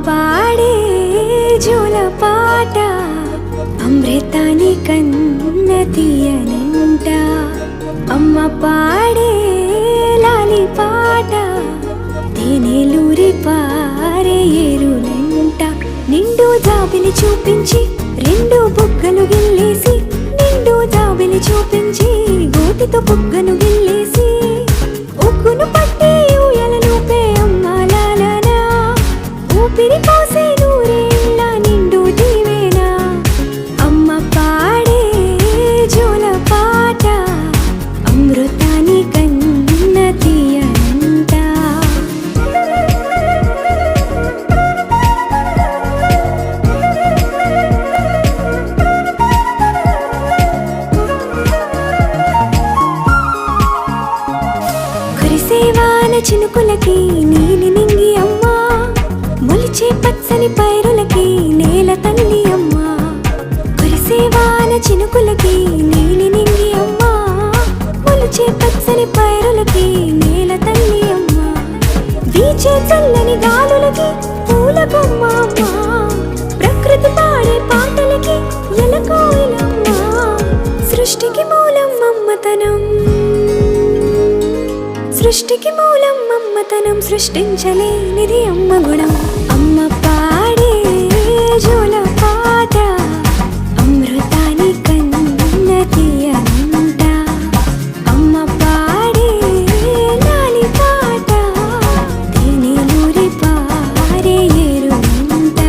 పాడే జోల పాట అమృతాని కన్న తీయనంట. అమ్మ పాడే లాలి పాట తేనెలూరి పారే ఏరులంట. నిండు జాబిలి చూపించి రెండు బుగ్గలు గిల్లేసి, నిండు జాబిలి చూపించి గోటితో బుగ్గను గిల్లేసి, ఉగ్గును పట్టి ఊయలను పే అమ్మాలాలనా, ఊపిరి పోసే నూరేళ్ళ నిండు దీవేనా. అమ్మ పాడే జోల పాట అమృతాని కన్న తీయనంట. కురిసేవాన చినుకులకి నీలి నింగి అమ్మా, మొలిచే పచ్చని పైరులకి నేల తల్లి అమ్మా. కురిసేవాన చినుకులకి నీలి నింగి అమ్మా, మొలిచే పచ్చని పైరులకి నేల తల్లి అమ్మా. వీచే చల్లని గాలులకి పూల బొమ్మ అమ్మా, ప్రకృతి పాడే పాటలకి ఎలకోయిలమ్మా. సృష్టికి మూలం మమ్మతనం, సృష్టికి మూలం మమ్మతనం, సృష్టించలేనిది అమ్మ గుణం. అమ్మ పాడే జోల పాట అమృతాని కన్న తీయనంట. అమ్మ పాడే లాలి పాట తేనెలూరి పారే ఏరులంట.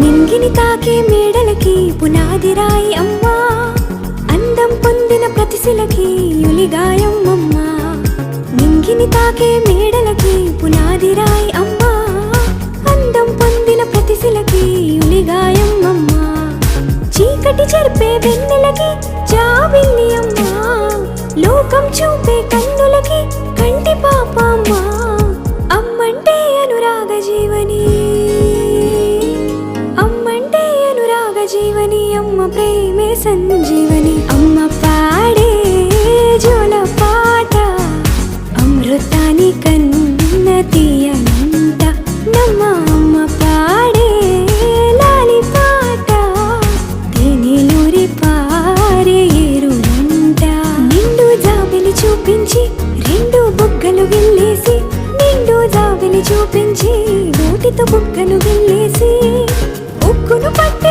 నింగిని తాకే మేడలకి పునాది రాయి అమ్మా, అందం పొందిన ప్రతిశిలకి యులిగాయం అమ్మా. నింగిని తాకే మేడలకి పునాది రాయి అమ్మా, అందం పొందిన ప్రతిశిలకి యులిగాయం అమ్మా. చీకటి చెరిపే వెన్నెలకి జాబిల్లి అమ్మా, లోకం చూపే కన్నులకి కంటి పాప అమ్మా. అమ్మంటే అనురాగ జీవని, అమ్మంటే అనురాగ జీవని, అమ్మ ప్రేమే సంజీవని. అమ్మ పాడే జోల పాట అమృతాని కన్న తీయనంట. నమ్మ అమ్మ పాడే లాలి పాట తేనెలూరి పారే ఏరులంట. నిండు జాబిలి చూపించి రెండు బుగ్గలు గిల్లేసి, నిండు జాబిలి చూపించి నోటితో బుగ్గను గిల్లేసి, ఉక్కును పట్టి